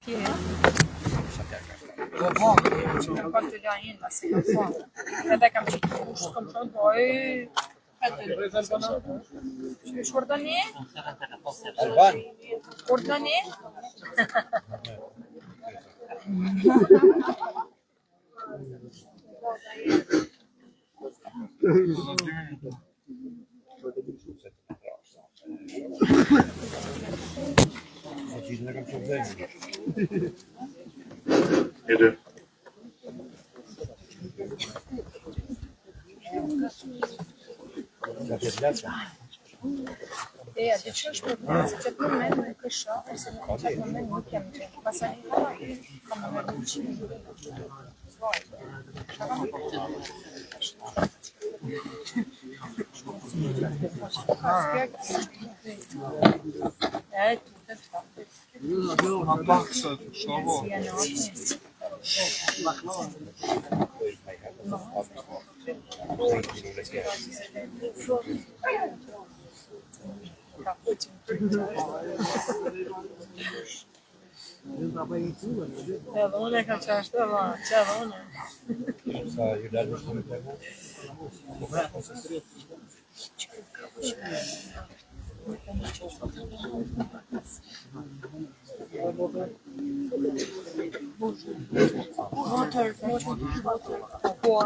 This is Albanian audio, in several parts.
Në pak të lajin, pasi kam thonë. Edhe kam që të shkom të doj... Shkordani? Shkordani? Edhe. Ja, dit is problem. Se qëtë moment nuk e shoh, ose në qëtë moment nuk jam që. Pasani kam më mërë në qimë. Edhe unë e kam qashtë, që edhe unë. Sa ju dalë shumë të më?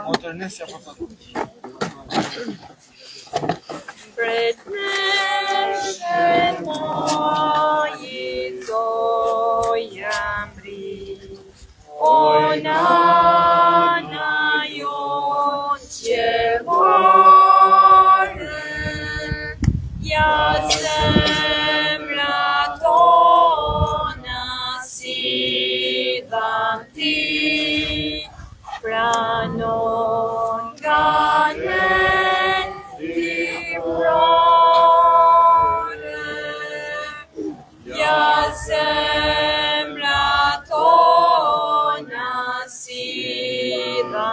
Motor nesja po të Bread nation moi zoyamri Onana yon çevare Yasem ratona sidanti Pranon ganen dibrore Yasem ratona sidanti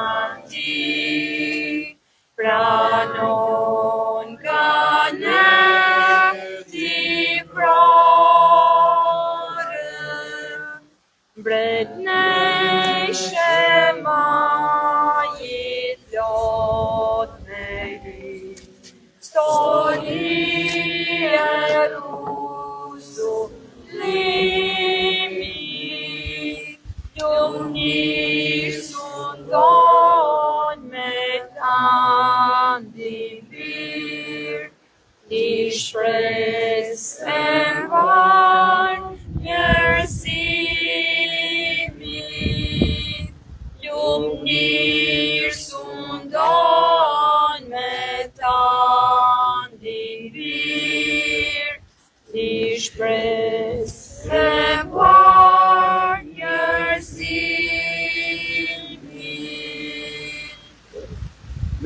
Pranon ganen dibrore Bread nation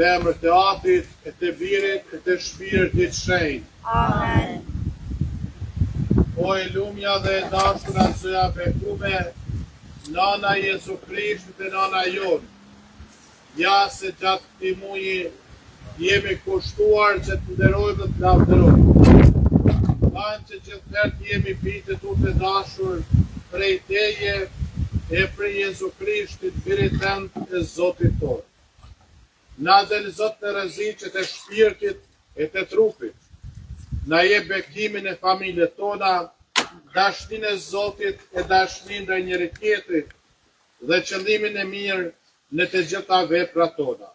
Në emër të Atit, e të Birit, e të Shpirtit Shenjtë. Amen. O e lumja dhe e dashura zoja bekume, nana Jezu Krishtit e nana jonë, ja se gjatë këtij muaji jemi kushtuar që të nderojmë dhe të lavdërojmë. Tanë që gjithëherë jemi bitë tu të dashur prej teje e prej Jezu Krishtit, Birit tënd e Zotit tonë. Na del Zot në rreziqet e shpirtit e të trupit. Na jep bekimin e familjes tona, dashninë e Zotit e dashninë ndaj njëri tjetrit dhe qëllimin e mirë në të gjitha veprat tona.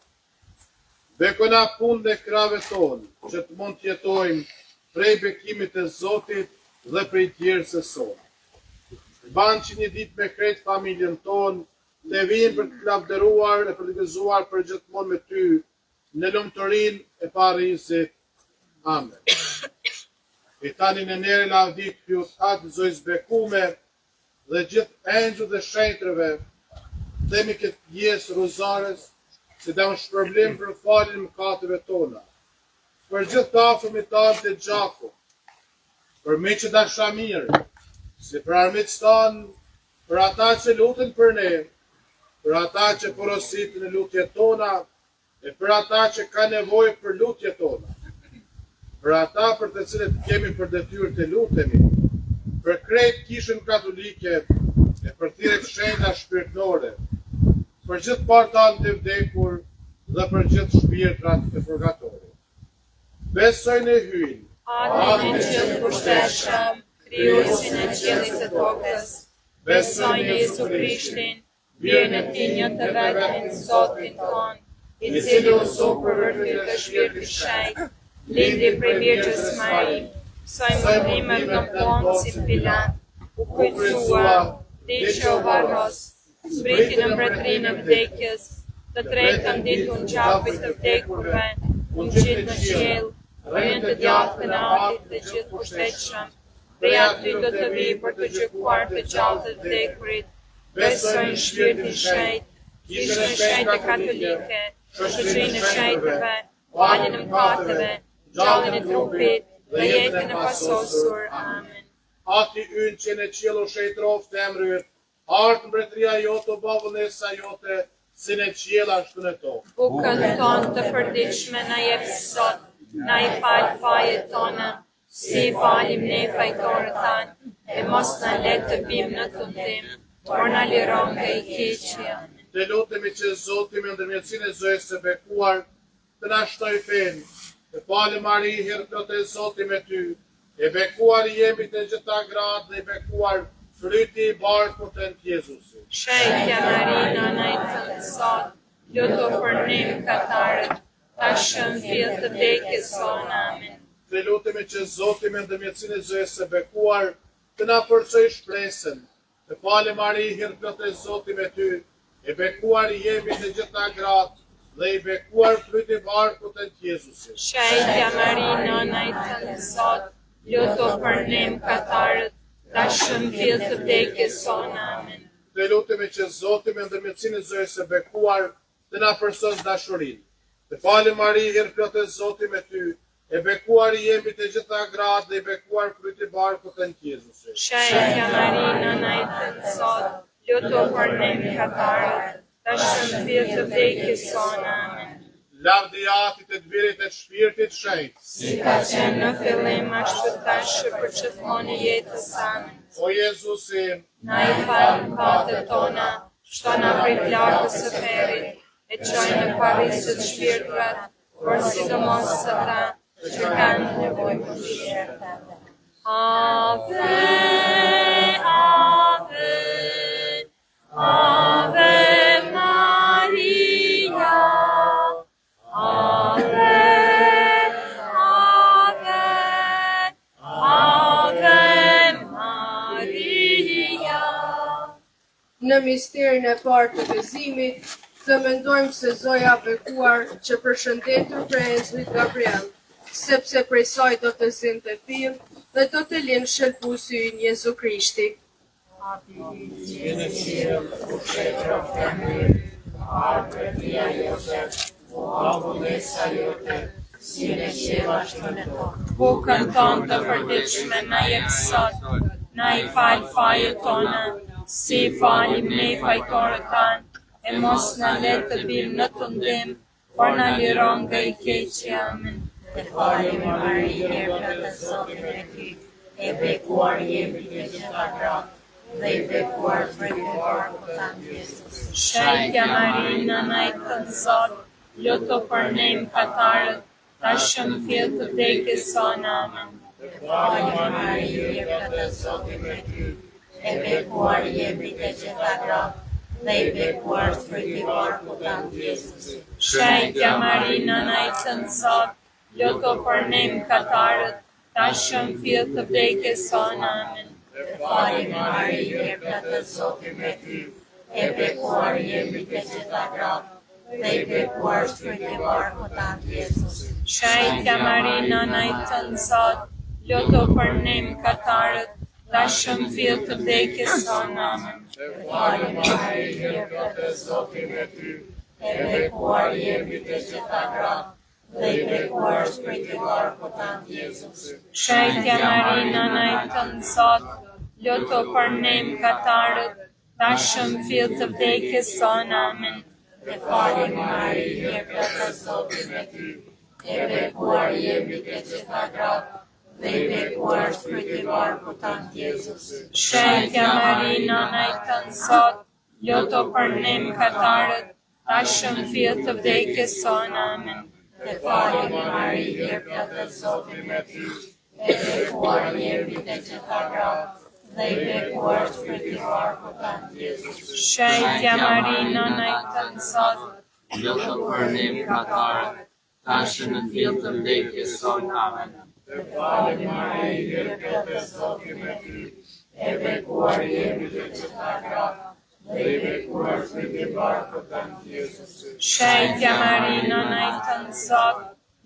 Bekona punë dhe krave tonë, që të mund të jetojmë prej bekimit të Zotit dhe prej tjerës së sonë. Banë që një ditë me krejt familjen tonë, të vinë për të lavdëruar e për të gëzuar për gjithmonë me ty, në lumëtërinë e Parisit. Amen. E tani në nere lavdit pjot atë zojës bekume dhe gjithë engjëll dhe shenjtrëve, themi këtë pjesë rozares, si dhe më shpërblim për falin mëkateve tona, për gjithë të afërmit tanë të gjaku, për me që dashamirë, si për armit stanë, për ata që lutën për ne, për ata që porositë në lutje tona, e për ata që ka nevojë për lutje tona, për ata për të cilët kemi për detyrë të lutemi, për krejt kishën katolike e për thirrjet shenjta shpirtërore, për gjithë partanë të vdekur dhe për gjithë shpirtrat e purgatorit. Besoj në hyn, Atin që të pushteshëm, krijuesin e qiellit të tokës, besoj në Jezu Krishtin, birën e tij një të vetmin, Zotin ton, i cili u su për vërtet të Shpirtit Shenjtë, lindi prej Virgjës Mari, soi mëndrimet në Poncin Pilat, u kryqëzua, diqe u varros, zbriti në mbretërinë e vdekjes, të tretën ditë unë gjapit të vdekurve, unë gjitë në qiell, rënë të djathtë në atit të gjithë pushtetshëm, dhe aty do të vi për të gjykuar të gjallë të vdekurit, besoj në Shpirtin Shenjtë, kishën e shenjtë katolike, shoqërinë e shenjtëve, faljen e mëkateve, gjalljen e trupit dhe jetën e pasosur. Amen. ati ynë që në qiell o shejtroft të emryt, artë mbretëria jote o bavullnesa jote, si në qiell ashtu në tokë. Bukën tonë të përditshme na jep sot, na i fal fajet tona, si i falim ne fajtorët tanë, e mos na let të bim në tundim, por na liron nga i keqja. Të lutemi që Zoti me ndërmjetësinë e zojës së bekuar, të na shtoj fenë, të falë Mari, hirë të Zoti me ty, e bekuar jemi të gjitha gratë dhe i bekuar fryti i barkut të Jezusit. Shenjtja Marina na i të nësot, luto për ne mëkatarët, tashëm fill të vdekjes sonë. Amen. Të lutemi që Zoti me ndërmjetësinë e zojës së bekuar, të na forcoj shpresën, të falë Mari, hirë të Zoti me ty, e bekuar jemi të gjitha gratë dhe i bekuar fryti i barkut të Jezusit. Shenjtja Marina na i të nësot, luto për ne mëkatarët, tashëm fill të vdekjes sonë. Amen. Të lutemi që Zoti me ndërmjetësinë e zojës së bekuar të na përsos dashurinë. Të falë Mari, hirë plot e Zoti me ty, e bekuar jemi të gjitha gratë dhe i bekuar fryti i barkut të Jezusit. Shenjtja Marina na i të nësot, luto për ne mëkatarët, tashëm fill të vdekjes sonë. Amen. Lavdi Atit e të Birit e të Shpirtit Shenjtë. Si ka qenë në fillim, ashtu tashë për gjithmonë i jetës. Amen. O Jezusi, Na i falë mëkatet tona, shto na prej plagës së ferrit, e çoj në parrisje të shpirtrat, por sidomos ata që kanë nevojë për shirë. Ave, ave, ave Maria, ave, ave, ave Maria. Në misterin e parë të gëzimit, të mendojmë se Zoja bekuar që përshëndetur prej engjëllit Gabriel, sepse prej saj do të zinte fill dhe do të linë shëlbuesi ynë Jezu Krishti. Bukën tonë të përditshme na jep sot, na i fal fajet tona, si i falim ne fajtorët tanë, e mos na let të bim në tundim, por na liron nga i keqja. Amen. Të falim Mari, hirë të Zotit me ty, e bekuar jemi të gjitha gratë, dhe i bekuar fryti i barkut të Jezusit. Shenjtja Marina na i të nësot, luto për ne mëkatarët, tashëm fill të vdekjes sonë. Amen. Të falim Mari, hirë të Zotit me ty, e bekuar jemi të gjitha gratë, dhe i bekuar fryti i barkut të Jezusi. Shenjtja Mari, nëna e të nësot, luto për ne mëkatarët, tashëm fill të vdekjes sonë. Amen. Falemi Mari, e plot Zoti me ty, e bekuar jemi të gjitha gratë, dhe i bekuar fryti i barkut të Jezusi. Shenjtja Mari, nëna e të nësot, luto për ne mëkatarët, tashëm fill të vdekjes sonë. Amen. Falemi Mari, e plot Zoti me ty, e bekuar jemi të gjitha gratë, dhe i bekuar fryti i barkut të Jezusi. Shenjtja Mari, nëna e të nësot, luto për ne mëkatarët, tashëm fill të vdekjes sonë. Amen. Falemi Mari, e plot Zoti me ty, e bekuar jemi të gjitha gratë, dhe i bekuar fryti i barkut të Jezusi. Shenjtja Mari, nëna e të nësot, luto për ne mëkatarët, tashëm fill të vdekjes sonë. Amen. Falemi Mari, e plot Zoti me ty, e bekuar jemi të gjitha gratë, dhe i bekuar fryti i barkut të Jezusi. Shenjtja Mari, nëna e të nësot, luto për ne mëkatarët, tashëm në fill të vdekjes sonë. Amen. Falemi Mari, e plot Zoti me ty, e bekuar jemi të gjitha gratë, dhe i bekuar fryti i barkut të Jezusi. Shenjtja Mari, nëna e të nësot,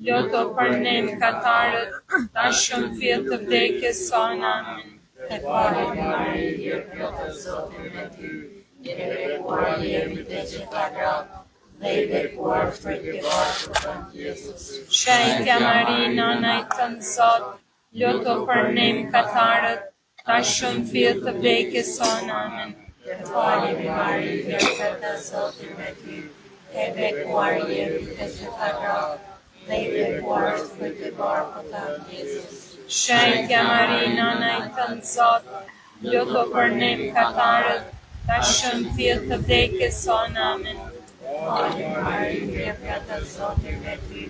luto për ne mëkatarët, tashëm fill të vdekjes sonë. Amen. Falemi Mari, e plot Zoti me ty, e bekuar jemi të gjitha gratë, dhe i bekuar fryti i barkut të Jezusi. Shenjtja Mari, nëna e të nësot, luto për ne mëkatarët, tashëm fill të vdekjes sonë. Amen. Falemi Mari, e plot Zoti me ty, e bekuar jemi të gjitha gratë, dhe i bekuar fryti i barkut të Jezusi. Shenjtja Mari, nëna e të nësot, luto për ne mëkatarët, tashëm fill të vdekjes sonë. Amen. Falemi Mari, e plot Zoti me ty,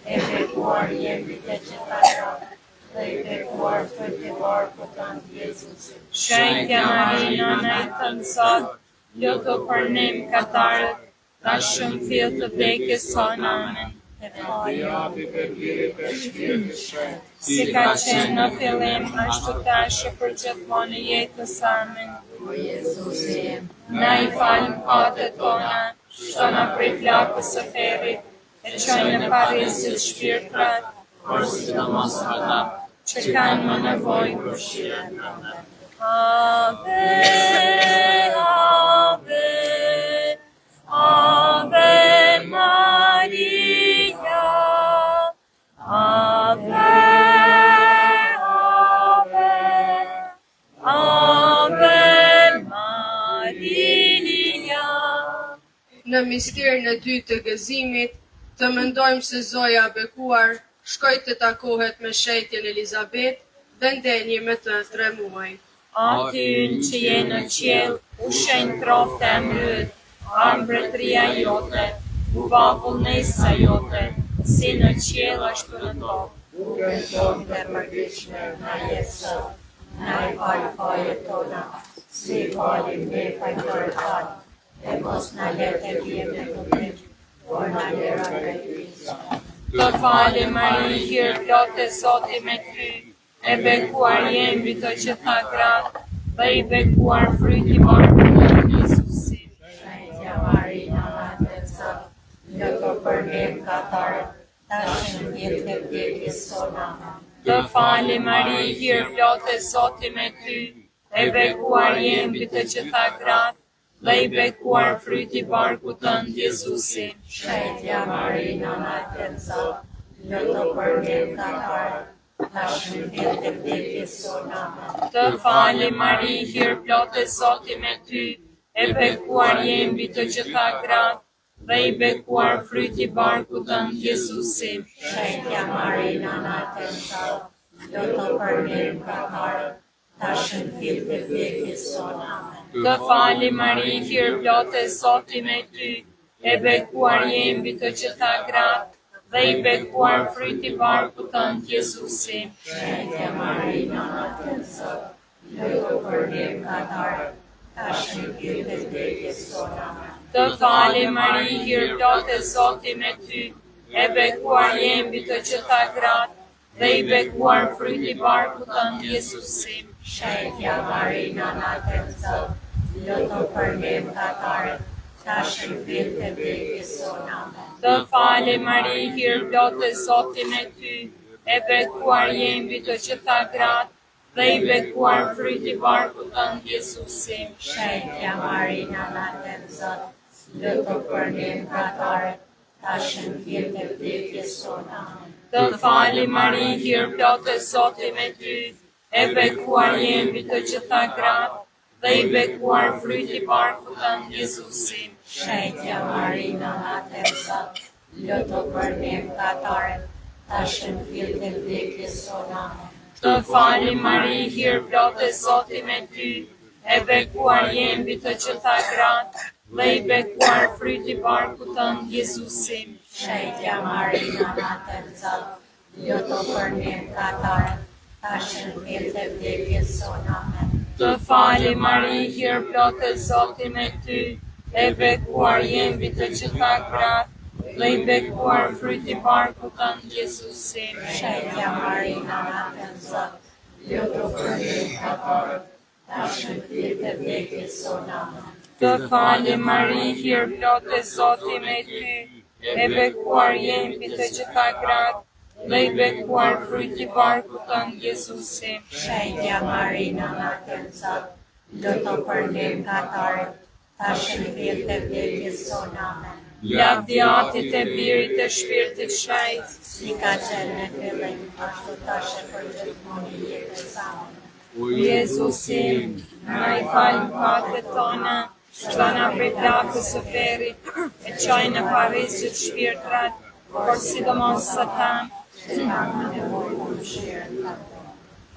e bekuar jemi të gjitha gratë, dhe i bekuar fryti i barkut të Jezusi. Shenjtja Mari, nëna e të nësot, luto për ne mëkatarët, tashëm fill të vdekjes sonë. Amen. Falemi Si ka qenë në fillim, ashtu tash për gjithmonë në jetës. Amen. o Jezusi im, Na i falë mëkatet tona, shto na prej flakës së ferrit, e çoj në parrizë të shpirtrat, por sidomos ata që kanë më nevojë. për shiren. Amen. Ave, Ave, Ave Maria, Ave, Ave, Ave Maria. Në misterin e dytë të gëzimit, të mendojmë se Zoja e bekuar shkoi të takohet me shejtjen Elizabet dhe ndenjë me të 3 muaj. Ati ynë që je në qiell, u shenjë trofte e mbyt, mbretëria jote, u bakull nesa jote, si në qiell ashtu në tokë. Bukën tonë dhe mërdishme, na jesë, na i falë fajet tona, si falim ne fajtore tanë, e mos na letë e vjetë e këmim, por na lera prej Krishtit. Të fali Mari, hirë plotë e Zoti me ty, e bekuar je mbi të gjitha gratë, dhe i bekuar fryti i barkut të Jezusit. Shenjtja Mari, nëna e Zot, luto për ne mëkatarët, tash në vjetë e vdekjes tona. Të fali Mari, hirë plotë e Zoti me ty, e bekuar je mbi të gjitha gratë, dhe i bekuar fryti i barkut të Jezusit. Shenjtja Mari, nëna e Zot, luto për ne mëkatarët, tash në vjetë e vdekjes tona. Të fali Mari, hirë plotë e Zoti me ty, e bekuar je mbi të gjitha gratë, dhe i bekuar fryti i barkut të Jezusit. Shenjtja Mari, nëna e Zot, luto për ne mëkatarët, tash në vjetë e vdekjes tona. Të fali Mari, hirë plotë e Zoti me ty, e bekuar je mbi të gjitha gratë, dhe i bekuar fryti i barkut të Jezusit. Shenjtja Mari, nëna e Zot, luto për ne mëkatarët, tash në fytyrën e vdekjes tonë. Të fali Mari, hir plotë Zoti me ty, e bekuar je mbi të gjitha gratë, dhe i bekuar fryti i barkut tënd, Jezusi. Shëndetja Mari, Nana e Zotit, luto për ne mëkatarët, tash në fytyrën e vdekjes tonë. Të fali Mari, hir plotë Zoti me ty, e bekuar je mbi të gjitha gratë, dhe i bekuar fryti i barkut tënd, Jezusi. Shëndetja Mari, Nana e Zotit, luto për ne mëkatarët, tash në fytyrën e vdekjes tonë. Të fali Mari, hir plotë Zoti me ty, e bekuar je mbi të gjitha gratë, dhe i bekuar fryti i barkut tënd, Jezusi. Shëndetja Mari, Nana e Zotit, luto për ne mëkatarët, tash në fytyrën e vdekjes tonë. Të fali Mari, hir plotë Zoti me ty, e bekuar je mbi të gjitha gratë, dhe i bekuar fryti i barkut tënd, Jezusi. Shëndetja Mari, Nana e Zotit, luto për ne mëkatarët, tash në fytyrën e vdekjes tonë. Të fali Mari, hir plotë Zoti me ty, e bekuar je mbi të gjitha gratë, dhe i bekuar fryti i barkut tënd, Jezusi. Shëndetja Mari, Nana e Zotit, luto për ne mëkatarët, tash në fytyrën e vdekjes tonë. Të fali Mari, hir plotë Zoti me ty, e bekuar je mbi të gjitha gratë, dhe i bekuar fryti i barkut tënd, Jezusi. Shëndetja Mari, Nana e Zotit, luto për ne mëkatarët, tash në fytyrën e vdekjes tonë. Lavdi Atit e Birit e Shpirtit Shenjtë, Si ka qenë në fillim, ashtu tash e për gjithmonë i jetës same. O Jezusi, na i fal mëkatet tona, shtana prej plagës së ferrit, e çaj në parris gjithë shpirtrat, por sidomos ata që kanë nevojë për mëshirën tënde.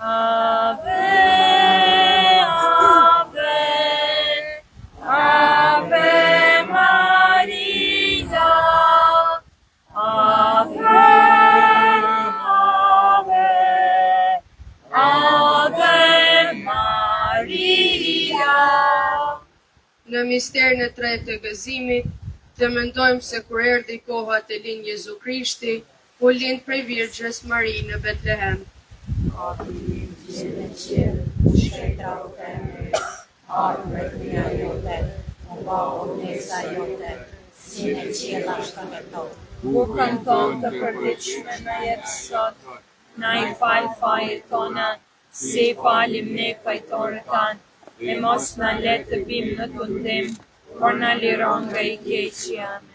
Ave, Ave, Ave Maria, Ave, Ave, Ave Maria. Në misterin e tretë të gëzimit, të mendojmë se kur erdhi koha të lind Jezu Krishti, u lind prej Virgjës Mari në Betlehem. Ati gjithë në qilë, shkretra u të emrës, arë mretënia jote, ba unesa jote, si në qilë ashtë në tonë. Bukën tonë të përditshme në jetë sot, na i fal fajet tona, si falim ne fajtorët tanë, e mos na let të bim në tundim, por na liron nga i keqi. Amen.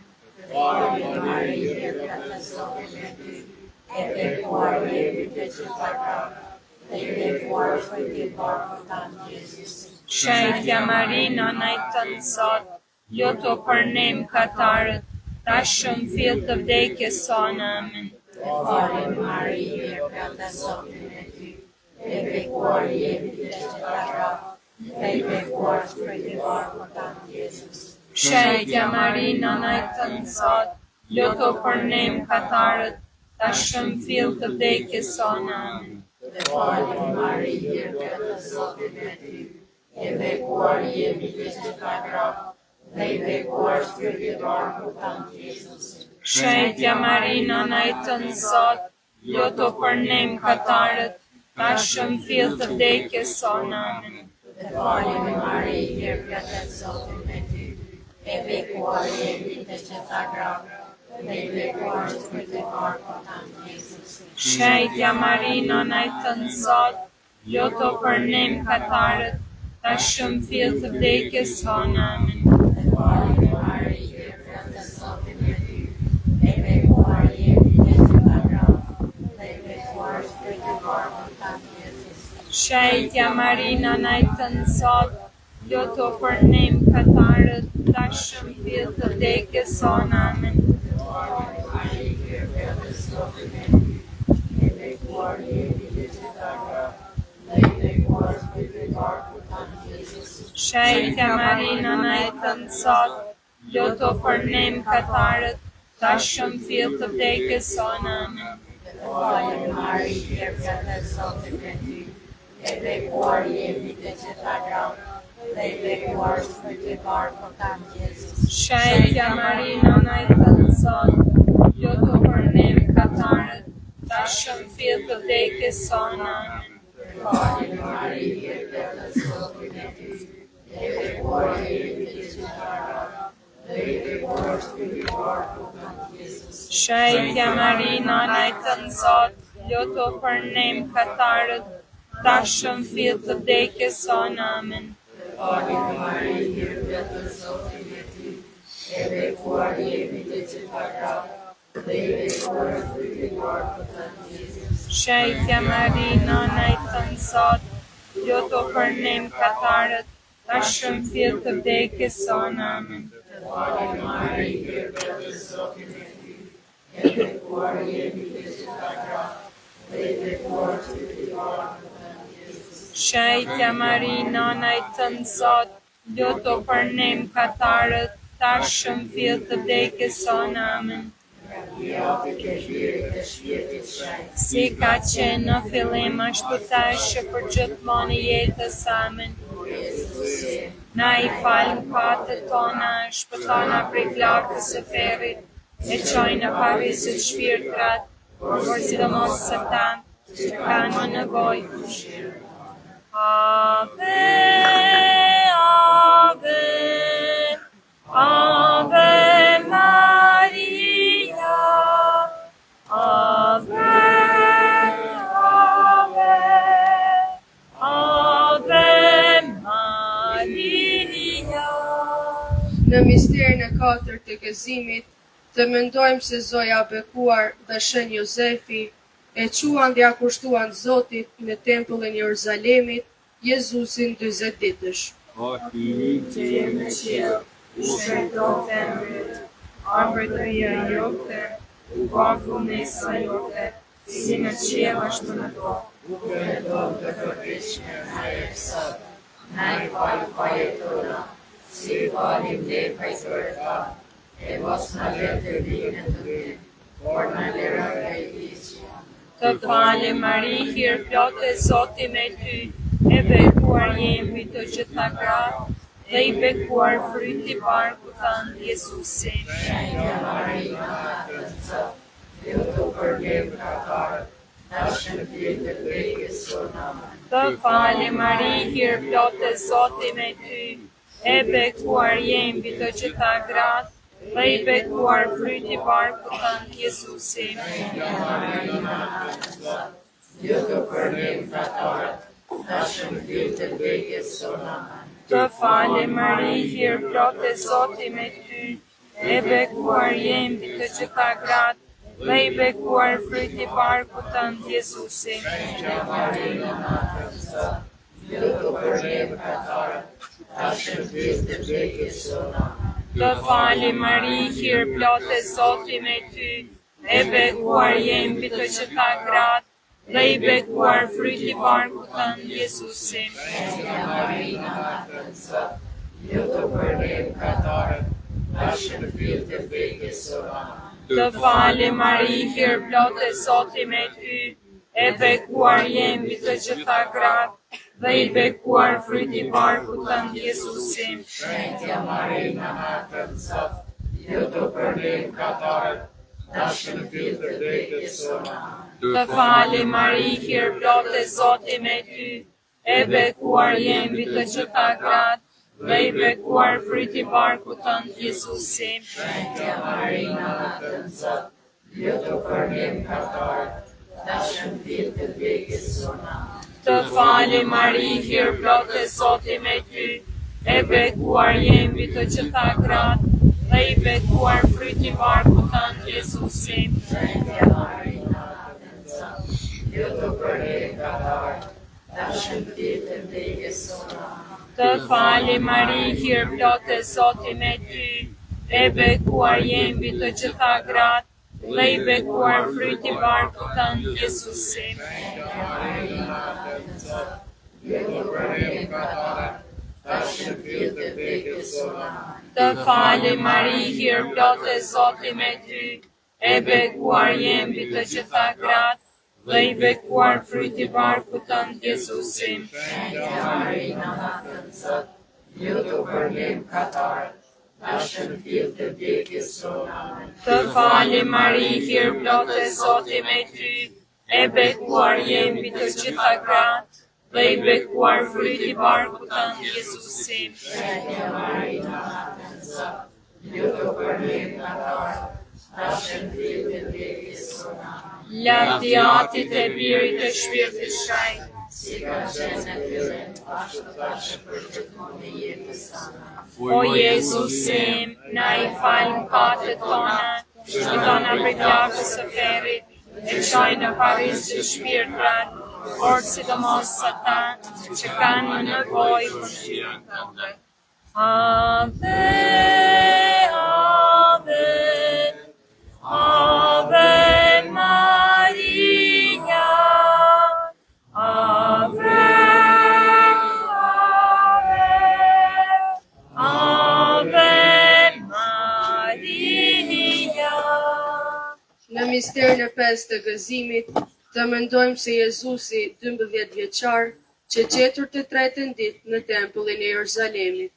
Fali Mari, jetëra të Zotit me ty, e bekuar jemi të gjitha gratë, dhe i bekuar fryti i barkut tanë, Jezusi. Shëndetja Mari, nana i tënë sot, luto për ne mëkatarët, tash në fill të vdekjes sonë. Amen. Fali Mari, jetëra të Zotit me ty, e bekuar jemi të gjitha gratë, dhe i bekuar fryti i barkut tanë, Jezusi. Shëndetja Mari, nana i tënë sot, luto për ne mëkatarët, tash në fill të vdekjes sonë. Amen. Fali Mari, jetëra të Zotit me ty, e bekuar jemi të gjitha gratë, dhe i bekuar fryti i barkut tanë, Jezusi. Shëndetja Mari, nana i tënë sot, luto për ne mëkatarët, tash në fill të vdekjes sonë. Amen. Fali Mari, jetëra të Zotit me ty, e bekuar jemi të gjitha gratë, dhe i bekuar fryti i barkut tanë, Jezusi. Shëndetja Mari, nana i tënë sot, luto për ne mëkatarët, tash në fill të vdekjes sonë. Amen. Fali Mari, jetëra të Zotit me ty, e bekuar jemi të gjitha gratë, dhe i bekuar fryti i barkut tanë, Jezusi. Shëndetja Mari, nana i tënë sot, luto për ne mëkatarët, tash në fill të vdekjes sonë. Amen. Fali Mari, jetëra të Zotit me ty, e bekuar jemi të gjitha gratë, dhe i bekuar fryti i barkut tanë, Jezusi. Shëndetja Mari, nana i tënë sot, luto për ne mëkatarët, tash në fill të vdekjes sonë. Amen. Fali Mari, jetëra të Zotit me ty, e bekuar jemi të gjitha gratë, dhe i bekuar fruti i barkut tanë, Jezus. Shajtja Marina na i thënësot, jo të përnem katarët, tashëm fill të vdekjes sonë. Amen. Falë Mari, e plotës Zotit me ty, e bekuar jemi ti që para, dhe i bekuar fruti i barkut tanë, Jezus. Shajtja Marina na i thënësot, jo të përnem katarët, tashëm fill të vdekjes sonë. Amen. Falë Mari, e plotës Zotit me ty, e bekuar jemi ti që para, dhe i bekuar fruti i barkut tanë, Jezus. Shajtja Marina na i thënësot, jo të përnem katarët, tashëm fill të vdekjes sonë. Amen. Falë Mari, e plotës Zotit me ty, e bekuar jemi ti që para, dhe i bekuar fruti i barkut tanë, Jezus. Shajtja Marina na i thënësot, jo të përnem katarët, tashëm fill të vdekjes sonë. Amen. Japi ke shpirtit e shpirtit shenjtë, Si ka qenë në fillim, ashtu tash për gjithmonë jetës. Amen. Na i falë mëkatet tona, shpëtona prej flakës së ferrit, e çoj në parizit shpirtrat, por sidomos se ta që kanë më nevojë. Ave, Ave, Ave Maria, Ave, Ave, Ave Maria. Në misterin e 4 të gëzimit, të mendojmë se Zoja bekuar dhe Shën Jozefi e quan dhe akushtuan Zotit në tempullin e Jeruzalemit Jezusin 40 ditësh. O Fili që je në qiell, U shpejto të mbyt, arbëtëria jote, u bafu nesa jote, si në qiell ashtu në tokë. Perdon të përvishme na e sot, na i falë fajet tona, si falim ne fajtore ta, e mos na let të vinë të ty, por na lëra nga i keqja. Të fale Mari, hir plotë e Zoti me ty, e bekuar jemi të gjitha gratë, dhe i bekuar fryti i barkut tanë, Jezusi. Shenjtja Marina natën sot, jo të përgjem katarët, tashëm fill të vdekjes sonë. Amen. Të fale Mari, hir plotë e Zoti me ty, e bekuar jemi të gjitha gratë, dhe i bekuar fryti i barkut tanë, Jezusi. Jo të përgjem katarët, tashëm fill të vdekjes sonë. Amen. Të fale Mari, hir plotë e Zoti me ty, e bekuar jemi të gjitha gratë, dhe i bekuar fryti i barkut tanë, Jezusi. Jo të përgjem katarët, tashëm fill të vdekjes sonë. Amen. Të fale Mari, hir plotë e Zoti me ty, e bekuar jemi të gjitha gratë, dhe i bekuar fryti i barkut tanë, Jezusi. Jo të përgjem katarët, tashëm fill të vdekjes sonë. Të fale Mari, hir plotë e Zoti me ty, e bekuar jemi të gjitha gratë, dhe i bekuar fryti i barkut tanë, Jezusi. Shenjtja Marina natën sot, jo të përgjem katarët, tashëm fill të vdekjes sonë. Të fale Mari, hir plotë e Zoti me ty, e bekuar jemi të gjitha gratë, dhe i bekuar fryti i barkut tanë, Jezusi. Shenjtja Marina natën sot, jo të përgjem katarët, tashëm fill të vdekjes sonë. Të fale Mari, hir plotë e Zoti me ty, e bekuar jemi të gjitha gratë, dhe i bekuar fryti i barkut tanë, Jezusi. Shenjtja Marina natën sot, jo të përgjem katarët, tashëm fill të vdekjes sonë. Të fale Mari, hir plotë e Zoti me ty, e bekuar jemi të gjitha gratë, dhe i bekuar fryti i barkut tanë, Jezusi. Tashëm fill të vdekjes sonë. Të fale Mari, hir plotë e Zoti me ty, e bekuar jemi të gjitha gratë, dhe i bekuar fryti i barkut tanë, Jezusi. Shenjtja Marina natën sot, lutu për ne mëkatarët, tash në fill të vdekjes sonë. Amen. Të fali Mari, hir plotë e Zoti me ty, e bekuar jemi të gjitha gratë, dhe i bekuar fryti i barkut tënd, Jezusi. Shenja Marina, natën Zot, lutu për ne mëkatarët, tash në fill të vdekjes sonë. Amen. Lavdi Atit e Birit e Shpirtit Shenjtë, Si ka qenë në fillim, ashtu tash për gjithmonë e jetës tonë. o Jezusi, na i fal mëkatet tona, shpëtona prej plagës së ferrit, e çaj në Paris të shpirtrat, por sidomos ata që kanë nevojë për mëshirën tënde. Ave, Ave, Ave Maria, Ave, Ave, Ave Maria. Në misterin e 5 të gëzimit, të mendojmë se Jezusi 12 vjeçar, që gjetur të tretën ditë në tempullin e Jeruzalemit.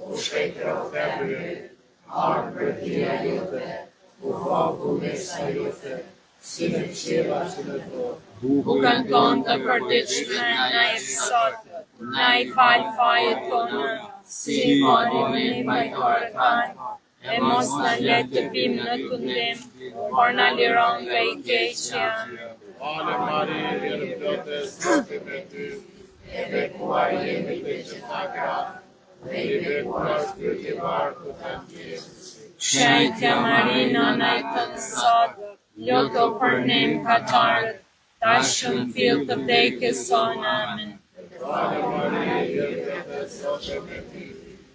U shkejtëro femërit, arë për tia jote, u faku me sa jote, si në qela që në dorë. Bukën tonë të përditshme na jep sot, na i fal fajet tona, si fali ne fajtorët tanë, e mos na let të bimë në tundim, por na liron nga i keqja. Ale Maria, hir plotë e Zoti me ty, E bekuar jemi të gjitha gratë, dhe i bekuar fryti i barkut tënd, Jezusi. Shenjtja Mari, nana e tënë sot, luto për ne mëkatarët, tash në fill të vdekjes sonë. Amen. Ale Maria, hir plotë e Zoti me ty,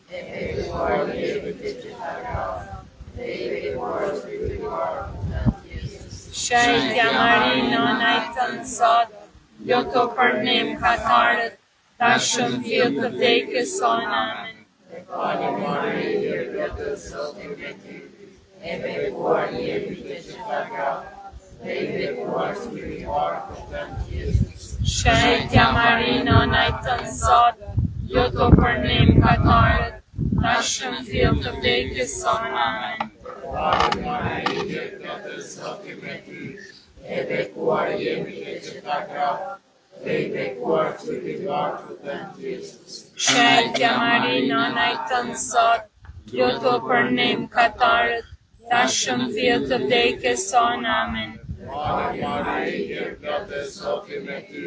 E bekuar jemi të gjitha gratë, dhe i bekuar fryti i barkut tënd, Jezusi. Shenjtja Mari, nana e tënë sot, luto për ne mëkatarët, tash në fill të vdekjes sonë. Amen. Ale Maria, hir plotë e Zoti me ty, e bekuar jemi të gjitha gratë, dhe i bekuar fryti i barkut tënd, Jezusi. Shenjtja Mari, nana e tënë sot, luto për ne mëkatarët, tash në fill të vdekjes sonë. Amen. Ale Maria, hir plotë e Zoti me ty, E bekuar jemi të gjitha gratë, dhe i bekuar fryti i barkut tënd, Jezusi. Shenjtja Mari, nana e tënë sot, luto për ne mëkatarët, tash në fill të vdekjes sonë. Amen. Ale Maria, hir plotë e Zoti me ty,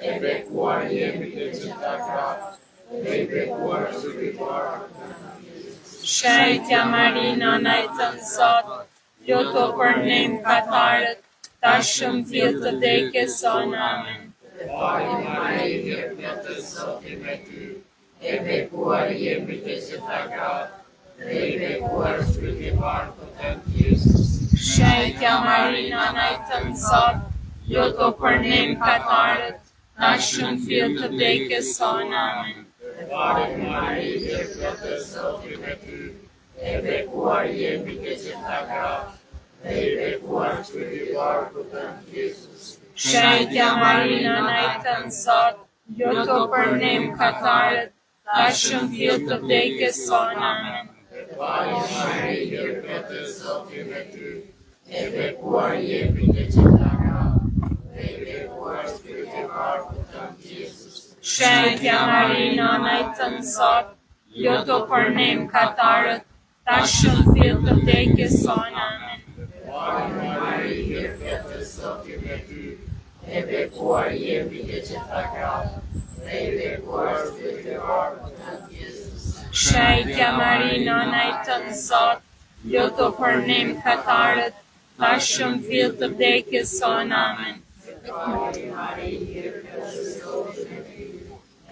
E bekuar jemi të gjitha gratë, dhe i bekuar fryti i barkut tënd, Jezusi. Shenjtja Mari, nana e tënë sot, luto për ne mëkatarët, tash në fill të vdekjes sonë. Amen. Ale Maria, hir plotë e Zoti me ty, e bekuar jemi të gjitha gratë, dhe i bekuar fryti i barkut tënd, Jezusi. Shenjtja Mari, nana e tënë sot, luto për ne mëkatarët, tash në fill të vdekjes sonë. Amen. Ale Maria, hir plotë e Zoti me ty, e bekuar jemi të gjitha gratë, dhe i bekuar fryti i barkut tënd, Jezusi. Shenjtja Mari, nana e tënë sot, luto për ne mëkatarët, tash në fill të vdekjes sonë. Amen. Ale Maria, hir plotë e Zoti me ty, e bekuar jemi të gjitha gratë, dhe i bekuar fryti i barkut tënd, Jezusi. Shenjtja Mari, nana e tënë sot, luto për ne mëkatarët, tash në fill të vdekjes sonë. Amen. Ale Maria, hir plotë e Zoti me ty, e bekuar jemi të gjitha gratë, dhe i bekuar fryti i barkut tënd, Jezusi. Shenjtja Mari, nana e tënë sot, luto për ne mëkatarët, tash në fill të vdekjes sonë. Amen. Ale Maria, hir plotë e Zoti me ty,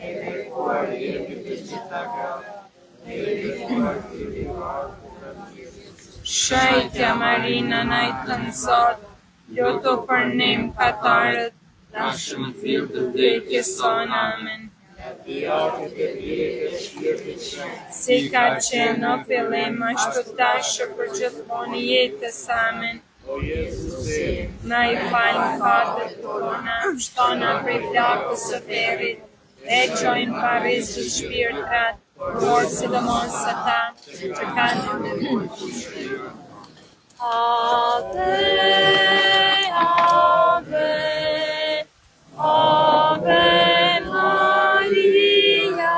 e bekuar jemi të gjitha gratë, dhe i bekuar fryti i barkut tënd, Jezusi. Shenjtja Mari, nana e tënë sot, luto për ne mëkatarët, tash në fill të vdekjes sonë. Amen. I Atit e Birit e Shpirtit Shenjtë, Si ka qenë në fillim, ashtu tash për gjithmonë jetës. Amen. o Jezusi, Na i fal mëkatet tona, shtona prej plagës së ferrit, e qojnë paris të shpirtrat, por sidomos ata që kanë Ave, Ave, Ave Maria,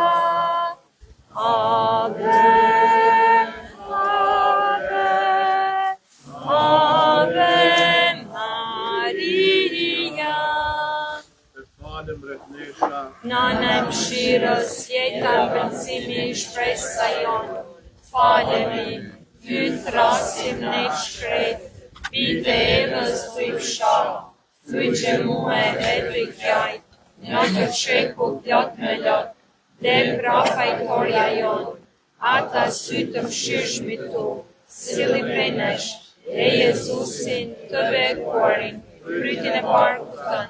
Ave, Ave, Ave Maria. Të falem rretnesha, Nana e mëshirës, jeta brëndësimi i shpresa jonë, falemi, ty thrasim në i shkret, bite Evës të i fshat, ty që muhe e të i kjajt, në të qeku plot me lot, dhe prafajtorja jonë, ata sy të mshirshmi tu, sili prenesh, e Jezusin të bekuarin, frytin e barku tënë,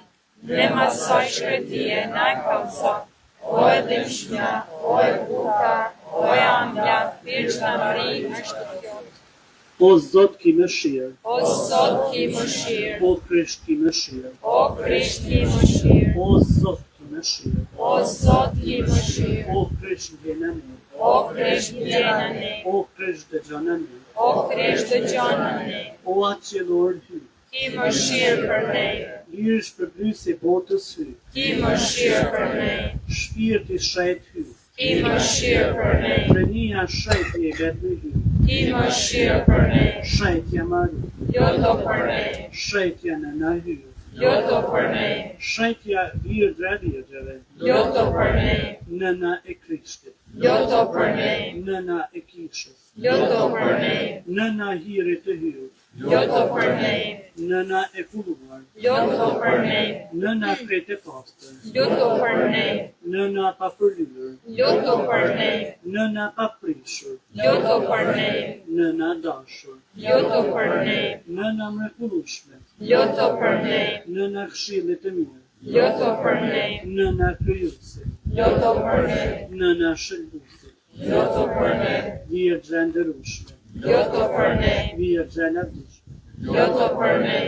në masaj shkretije në e kalzat, o e dëshmja, o e buka, o e ambja, Virgjna Mari është të kjo. O Zot ki mëshirë, O Zot ki mëshirë, o Krisht ki mëshirë, o Krisht ki mëshirë, o Zot ki mëshirë, o Zot ki mëshirë, o Krisht vjen ne, o Krisht vjen në ne, o Krisht dëgjon ne, o Krisht dëgjon në ne, o aqëllor hy, ki mëshirë për ne, lirë shpërblyesi botës hy, ki mëshirë për ne, shpirti shajt hy, ki mëshirë për ne, prenia shajtje e vetë hy, ki mëshirë për ne, shajtja Mari, joto për ne, shajtja në hy, joto për ne, shajtja virgjeve, joto për ne, nëna e Krishtit, joto për ne, nëna e kishës, joto për ne, nëna hiri të hyrë, joto për ne, nëna e kulluar, joto për ne, nëna krete pastër, joto për ne, nëna pa përlyrë, joto për ne, nëna pa prishur, joto për ne, nëna dashur, joto për ne, nëna mrekullueshme, joto për ne, nëna këshillit të mirë, joto për ne, nëna krijuese, joto për ne, nëna shëlbuese, joto për ne, Virgjë nderueshme, joto për ne, Virgjë lavdishme, joto për ne,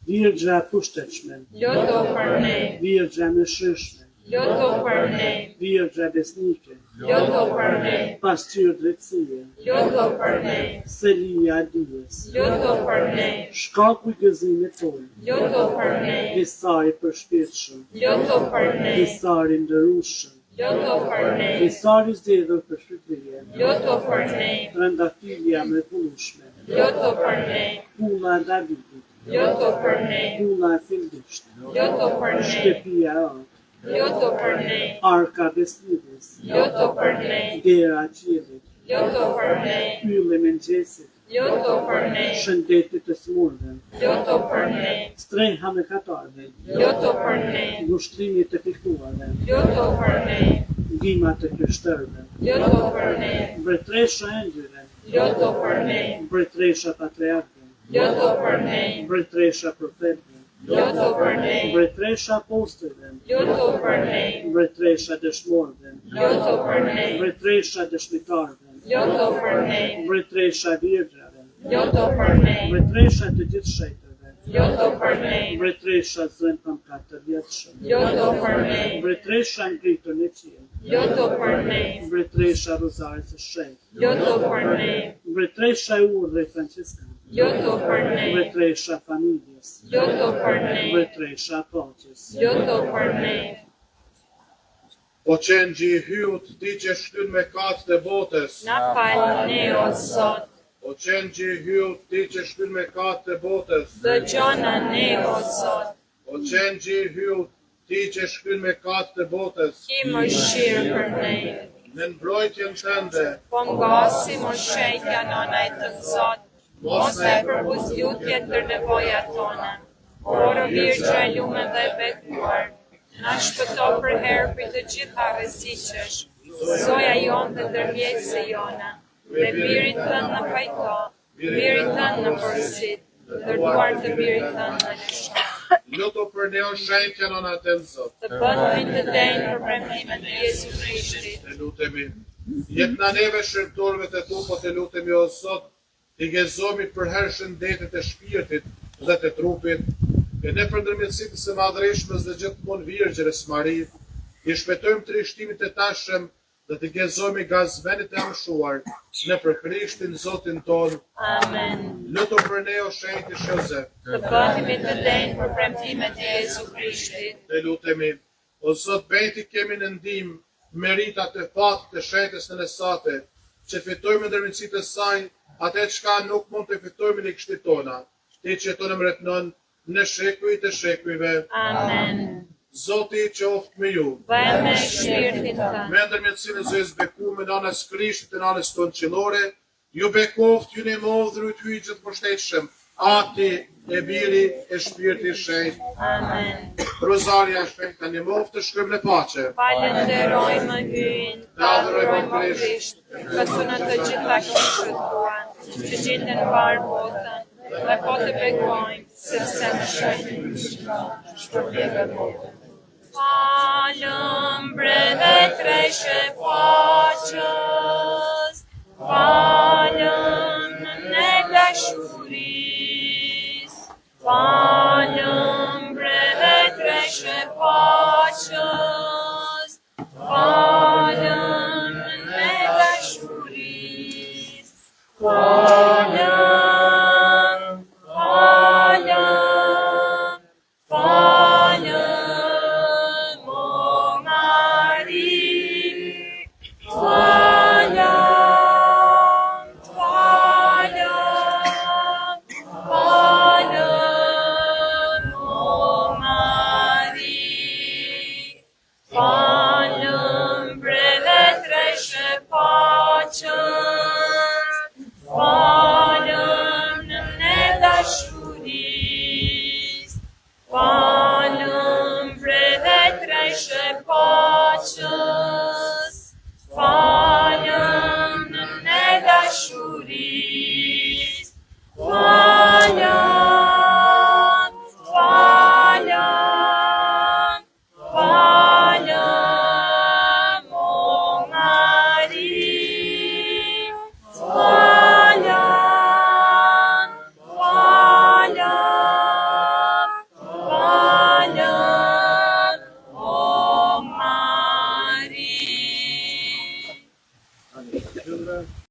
Virgjë pushtetshme, joto për ne, Virgjë mëshirshme, joto për ne, Virgjë besnike, joto për ne, pasqyrë drejtësie, joto për ne, selia e dijes, joto për ne, shkaku i gëzimit tonë, joto për ne, Besari përshpirtshëm, joto për ne, Besari nderueshëm, joto për ne, Besari zgjedhur për shpërblyje, joto për ne, trëndafilja mrekullueshme, joto për ne, Kulla e Davidit, joto për ne, Kulla e Fildisht, joto për ne, Shtëpia e Ark, joto për ne, Arka Beslidhjes, joto për ne, Dera e Qiellit, joto për ne, Ylli i mëngjesit, joto për ne, Shëndetit të smurve, joto për ne, Streha me katarve, joto për ne, Ngushtrimi të pikuarve, joto për ne, Ndihma të krishterëve, joto për ne, Mbretëresha e engjëjve, joto për ne, Mbretëresha patriarkëve, joto për ne, Mbretëresha profetëve, joto për ne, Mbretëresha apostujve, joto për ne, Mbretëresha dëshmorëve, joto për ne, Mbretëresha dëshmitarëve, joto për ne, Mbretëresha virgjave, joto për ne, Mbretëresha të gjithë shejtëve, joto për ne, Mbretëresha zënë pëm 4 vjetëshëm, joto për ne, Mbretëresha ngritur në qiell, joto për ne, Mbretëresha rozarit të shenjtë, joto për ne, Mbretëresha e urdhrit franciszkan, joto për ne, Mbretëresha familjes, joto për ne, Mbretëresha paqes, joto për ne, o qenë i hyut, ti që shtyn me katë të botës, na fal ne o Zot, o qenë i hyut, ti që shtyn me katë të botës, dëgjona ne o Zot, o qenë i hyut, ti që shtyn me katë të botës, ki mëshirë për ne, në mbrojtjen tënde, po ngasi më shejtja nona e të Zot, mos e përbuz lutjet për nevojat tona, oro Virgjë e lume dhe bekuar, na shpëto për herë për të gjitha rreziqesh, zoja jonë dhe ndërmjetëse jona, dhe birit tënë në pajto, birit tënë në përsit, dërduar të birit tënë në lëshon. luto për ne o shenjtja në natën Zot, Të bëndmi të denjë për premtimet e Jezu Krishtit, të lutemi. Jetë në neve shërtorëve të tu, po të lutemi o Zot, të gëzomi për herë shëndetit e shpirtit dhe të trupit, e ne për ndërmjetësit së madhreshmës dhe gjithmonë Virgjërës Mari, I shpëtojmë trishtimit e tashëm dhe të gëzojmë gazvenit e amshuar në për Krishtin Zotin ton. Amen. Lutu për ne o shenjti Shozef. Të bëhemi të denjë për premtimet e Jezu Krishtit. Dhe lutemi, o Zot bejti kemi në ndim meritat e fatit të shenjtës në nesate, që fitojmë ndërmjetësitë e saj, atë çka nuk mund të fitojmë në kështit tona, ti që tonë mretnon në shekuj të shekujve. Amen. Zoti qoftë me ju. Dhe me shpirtin tënd. Me ndërmjetësinë e Zotës bekuar në anës Krishtit e në anës tonë qellore, ju bekoft ju në modhur të hyjë të mbështetshëm, Ati e Biri e Shpirtit Shenjtë. Amen. Rosaria shpejt në moftë të shkrim në pace. Falenderojmë hyn, të adhurojmë Krisht, kërcënë të gjitha kishët tua, që gjenden varë botën, dhe po të bekojmë, sepse në shenjë shpërbjeve botën. Falem breve treshe paqës, falem në dashuri,